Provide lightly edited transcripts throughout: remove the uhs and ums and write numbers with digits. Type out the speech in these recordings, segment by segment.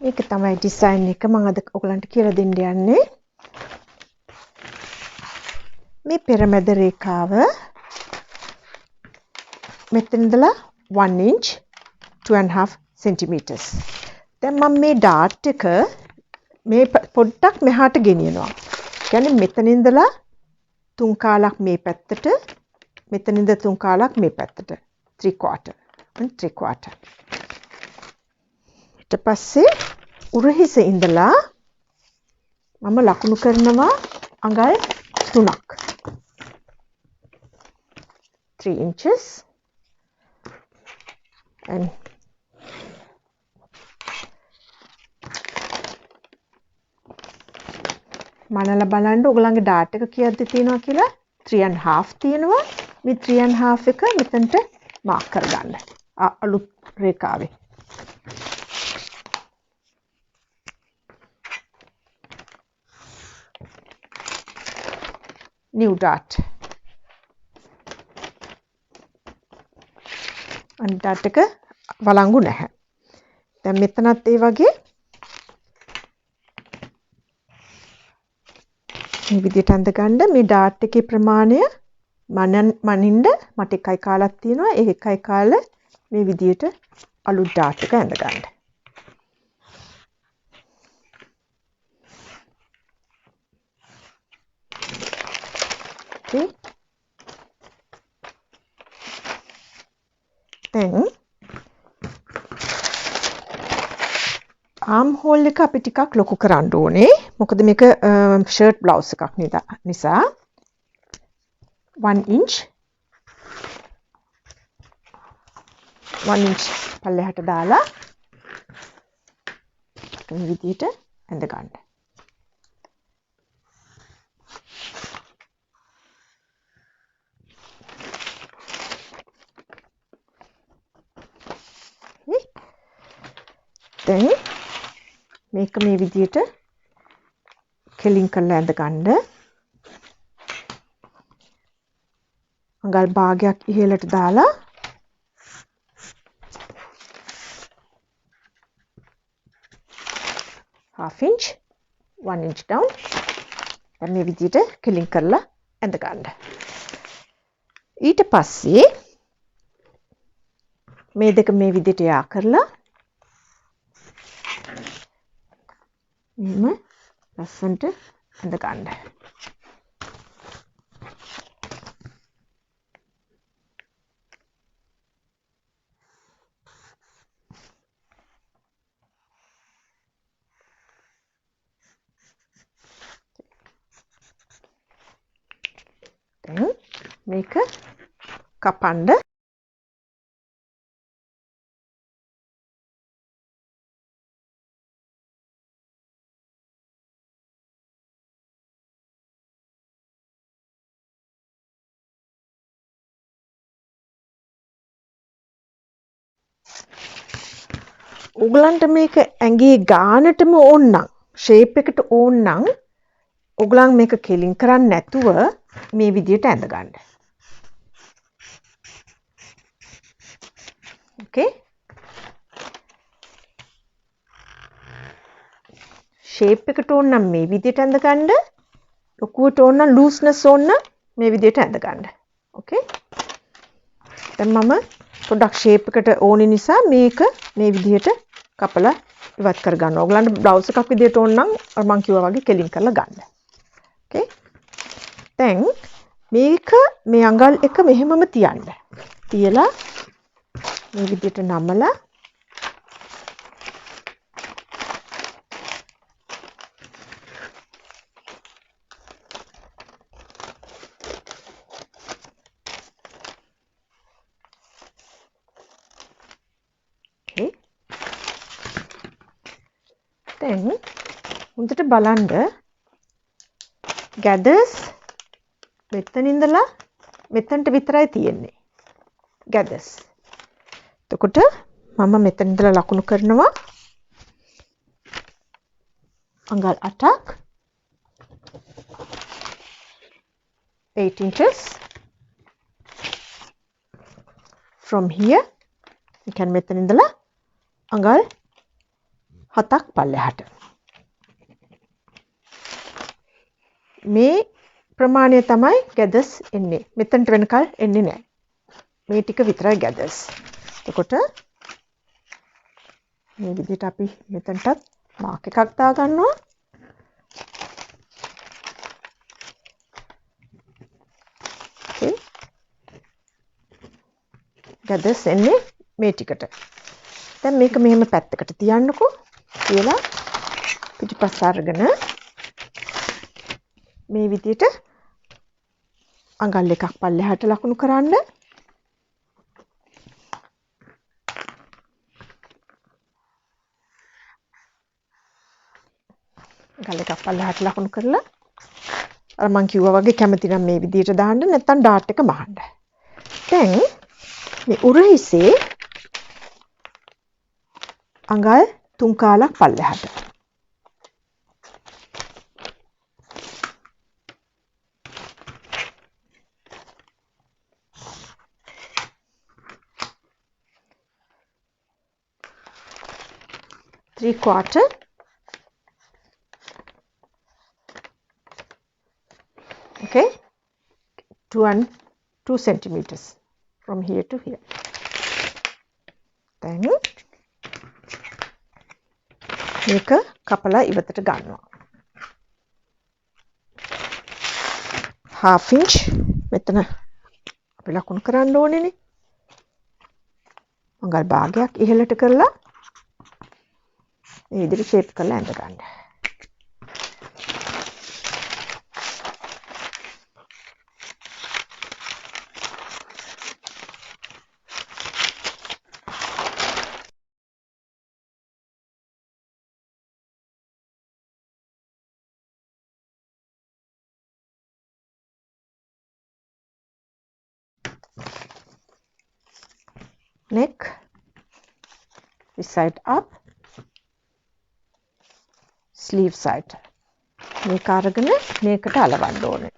මේක තමයි ඩිසයින් එක මම අද ඔයගලන්ට කියලා දෙන්න යන්නේ. මේ පෙරමැද රේඛාව මෙතන ඉඳලා 1 inch 2.5 centimeters. දැන් මම මේ ඩාට් එක මේ පොඩ්ඩක් මෙහාට ගෙනියනවා. කියන්නේ මෙතන ඉඳලා 3 කාලක් මේ පැත්තට, මෙතන ඉඳලා 3 කාලක් මේ පැත්තට. 3/4 and 3/4. ඊට පස්සේ උරහිස ඉඳලා මම ලකුණු කරනවා අඟල් 3ක්. 3 inches and මනලා බලන්න ඔයගලන්ගේ ඩාට් එක කීයක්ද තියෙනවා කියලා 3.5 තියෙනවා. මේ 3.5 එක මෙතනට මාක් කරගන්න. අලුත් රේඛාවේ. new dot. and dot එක වළංගු නැහැ. දැන් මෙතනත් ඒ වගේ මේ විදිහට අඳ ගන්න. මේ ඩාට් එකේ ප්‍රමාණය මනින්න මට 1යි කාලක් තියෙනවා. ඒ 1යි කාල මේ විදිහට අලුත් ඩාට් එක අඳ ගන්න. okay. දැන් ආම් හෝල් එක අපි ටිකක් ලොකු කරන්න ඕනේ. මොකද මේක ෂර්ට් බ්ලවුස් එකක් නිසා 1 inch පල්ලෙහාට දාලා මේ විදිහට ඇඳ ගන්න. දැන් මේක මේ විදිහට කෙලින් කරලා ඇඳ ගන්න. අඟල් භාගයක් ඉහළට දාලා half inch 1 inch down. දැන් මේ විදිහට කෙලින් කරලා ඇඳ ගන්න. ඊට පස්සේ මේ දෙක මේ විදිහට යා කරලා මෙහෙම ලස්සනට ඇඳ ගන්න. දැන් මේක කපන්න. ඔයගලන්ට මේක ඇඟේ ගානටම ඕන නම් ෂේප් එකට ඕන නම් ඔයගලන් මේක කෙලින් කරන්නේ නැතුව මේ විදිහට ඇඳ ගන්න. okay. ෂේප් එකට ඕන නම් මේ විදිහට ඇඳ ගන්න. ලොකුවට ඕන නම් ලූස්නස් ඕන නම් මේ විදිහට ඇඳ ගන්න. okay. දැන් මම පොඩ්ඩක් ෂේප් එකට ඕනේ නිසා මේක මේ විදිහට කපලා ඉවත් කර ගන්නවා. ඔයගලන්ට බ්ලවුස් එකක් විදිහට ඕන නම් මම කිව්වා වගේ කෙලින් කරලා ගන්න. okay. දැන් මේක මේ අඟල් එක මෙහෙමම තියන්න. තියලා මේ විදිහට නමලා දැන් හොඳට බලන්න gathers මෙතන ඉඳලා මෙතනට විතරයි තියෙන්නේ gathers. එතකොට මම මෙතන ඉඳලා ලකුණු කරනවා අඟල් 8ක් 8 inches from here. you can මෙතන ඉඳලා අඟල් 7ක් පල්ලෙහාට. මේ ප්‍රමාණය තමයි gathers එන්නේ. මෙතනට වෙනකල් එන්නේ නැහැ. මේ ටික විතරයි gathers. එතකොට මේ විදිහට අපි මෙතනටත් මාක් එකක් දා ගන්නවා. gathers එන්නේ මේ ටිකට. දැන් මේක මෙහෙම පැත්තකට තියන්නකෝ කියලා පිටිපස්ස අරගෙන මේ විදිහට අඟල් එකක් පල්ලෙහාට ලකුණු කරන්න. අඟල් එකක් පල්ලෙහාට ලකුණු කරලා අර මං කිව්වා වගේ කැමති නම් මේ විදිහට දාන්න නැත්නම් ඩාට් එක මහන්න. දැන් මේ උරහිසේ අඟල් 3 කාලක් පල්ලෙහාට. Three quarter. Okay, 2 centimeters from here to here. Then මේක කපලා ඉවතට ගන්නවා. half inch මෙතන අපි ලකුණු කරන්න ඕනේනේ. අඟල් භාගයක් ඉහළට කරලා මේ විදිහට ෂේප් කරලා ඇඳ ගන්න. Neck, this side up, sleeve side. මේක අරගෙන මේකට අලවන්න ඕනේ.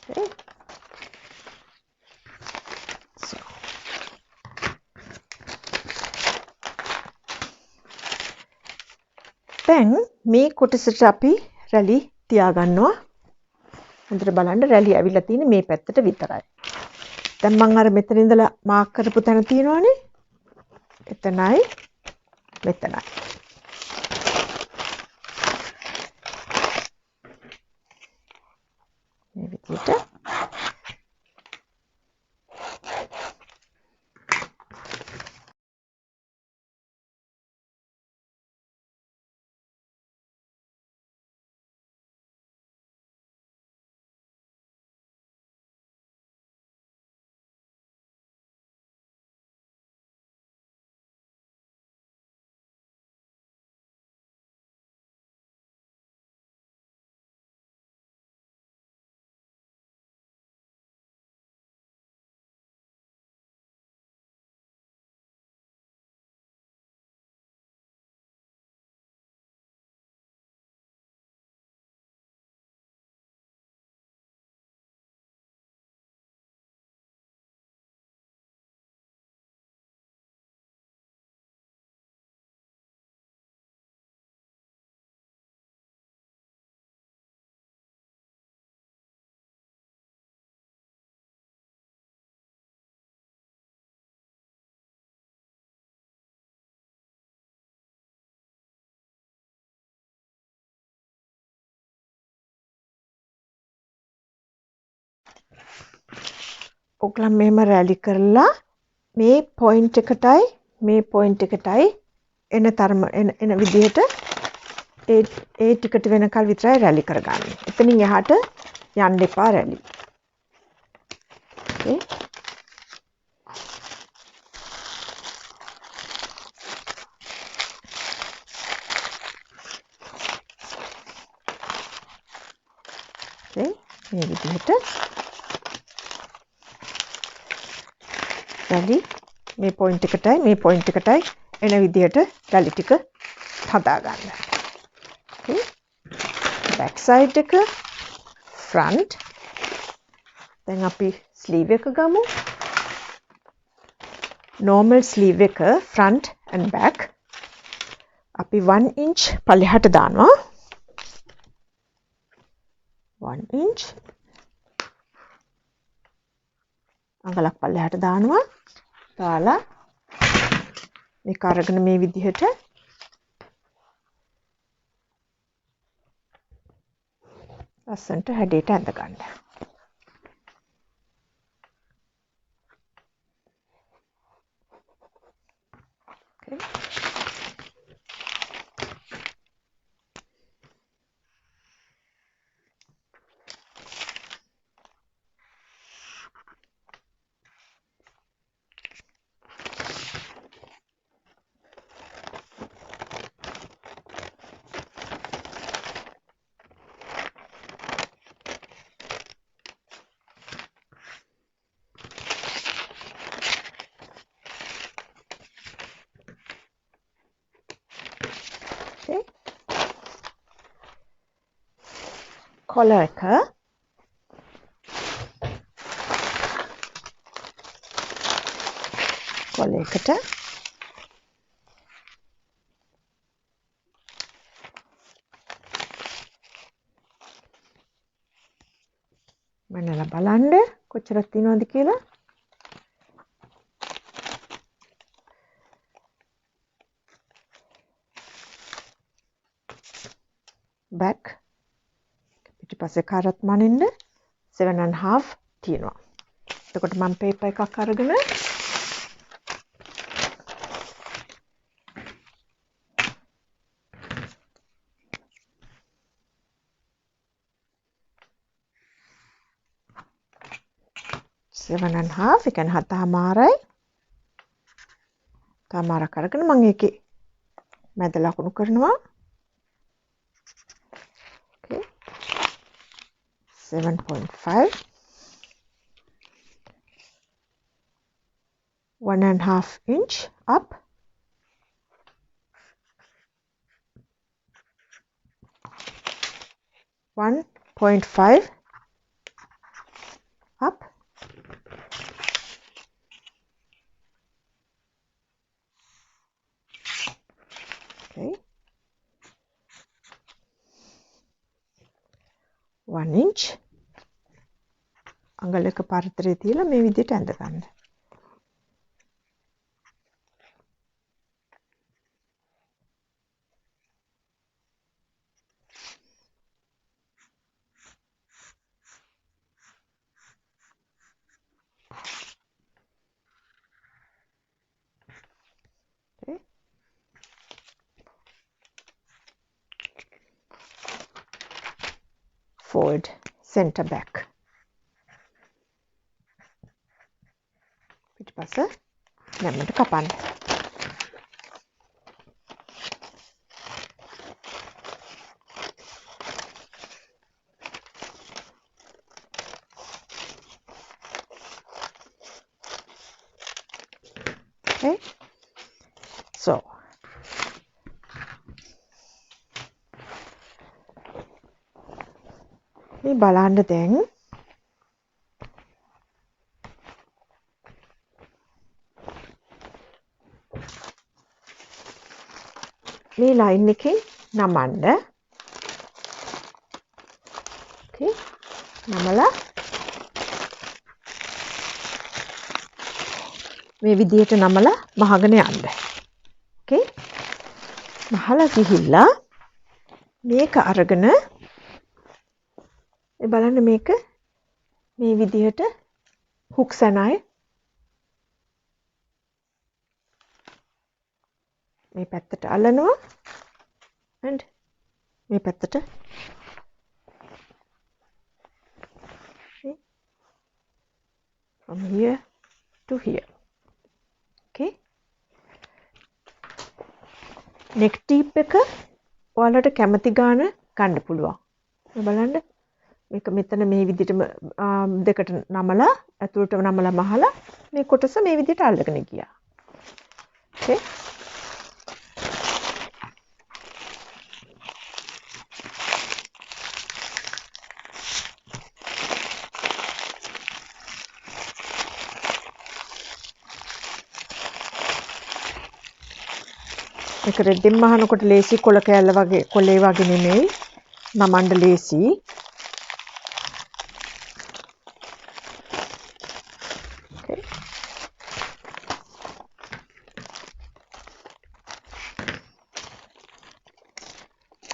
Okay. So. දැන් මේ කොටසට අපි රැලි තියාගන්නවා. හොඳට බලන්න රැලි ඇවිල්ලා තියෙන්නේ මේ පැත්තට විතරයි. දැන් මම අර මෙතන ඉඳලා මාක් කරපු තැන තියෙනවනේ. එතනයි මෙතනයි. මේ විදිහට ඔගලන් මෙහෙම රැලි කරලා මේ පොයින්ට් එකටයි එන තරම එන විදිහට ඒ ටිකට වෙනකල් විතරයි රැලි කරගන්න. එතනින් එහාට යන්න එපා රැලි. Okay. මේ විදිහට රැලි මේ පොයින්ට් එකටයි එන විදිහට රැලි ටික හදා ගන්න. Okay. back side එක front. දැන් අපි sleeve එක ගමු. normal sleeve එක front and back අපි 1 inch පල්ලෙහාට දානවා. 1 inch අඟලක් පල්ලෙහාට දානවා. දාලා මේක අරගෙන මේ විදිහට ලස්සනට හැඩයට ඇඳ ගන්න. Okay. collar එක collar එකට මනලා බලන්න කොච්චරක් තියෙනවද කියලා. back පිටිපස්සේ කරත් මනින්න 7.5 තියෙනවා. එතකොට මම පේපර් එකක් අරගෙන එක කියන්නේ 7.5යි. තමාරක් අරගෙන මම ඒකේ මැද ලකුණු කරනවා. 7.5 1.5 inch up (1.5) up okay 1 inch අඟලක පරතරය තියලා මේ විදිහට ඇඳ ගන්න. Okay. Forward, center back. පිටිපස්ස නැම්මට කපන්න. Okay. So මේ බලන්න දැන් මේ ලයින් එකෙන් නමන්න. Okay. නමලා මේ විදිහට නමලා මහගෙන යන්න. Okay. මහලා ගිහිල්ලා මේක අරගෙන බලන්න මේක මේ විදිහට hooks and eye මේ පැත්තට අල්ලනවා and මේ පැත්තට from here to here. Okay. neck deep එක ඔයාලට කැමති ගාන ගන්න පුළුවන්. බලන්න මේක මෙතන මේ විදිහටම දෙකට නමලා ඇතුළට නමලා මහලා මේ කොටස මේ විදිහට අල්ලගෙන ගියා. Okay. මේක රෙද්දෙන් මහනකොට ලේසි කොළ කෑල්ල වගේ කොළේ වගේ නෙමෙයි නමන්න ලේසි. Okay.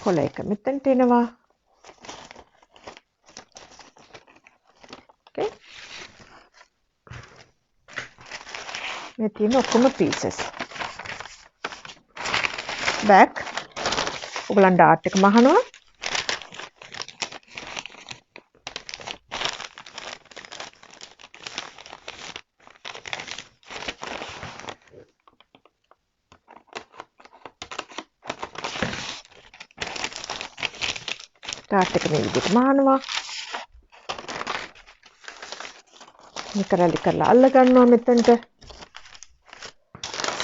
කොළ එක මෙතනට එනවා. Okay. මේ තියෙන ඔක්කොම pieces. back ඔයගලන් ඩාට් එක මහනවා. ඩාට් එක මේ විදිහට මහනවා. මේ කරලි කරලා අල්ල ගන්නවා මෙතනට.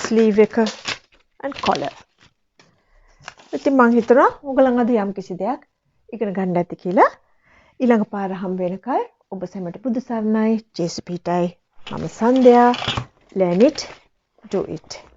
ස්ලීව් එක and collar. ඉතින් මං හිතනවා ඔයගලන් අද යම් කිසි දෙයක් ඉගෙන ගන්න ඇති කියලා. ඊළඟ පාර හම් වෙනකල් ඔබ සැමට බුදු සරණයි. ජේසු පීටයි. මම සන්ධ්‍යා. learn it, do it.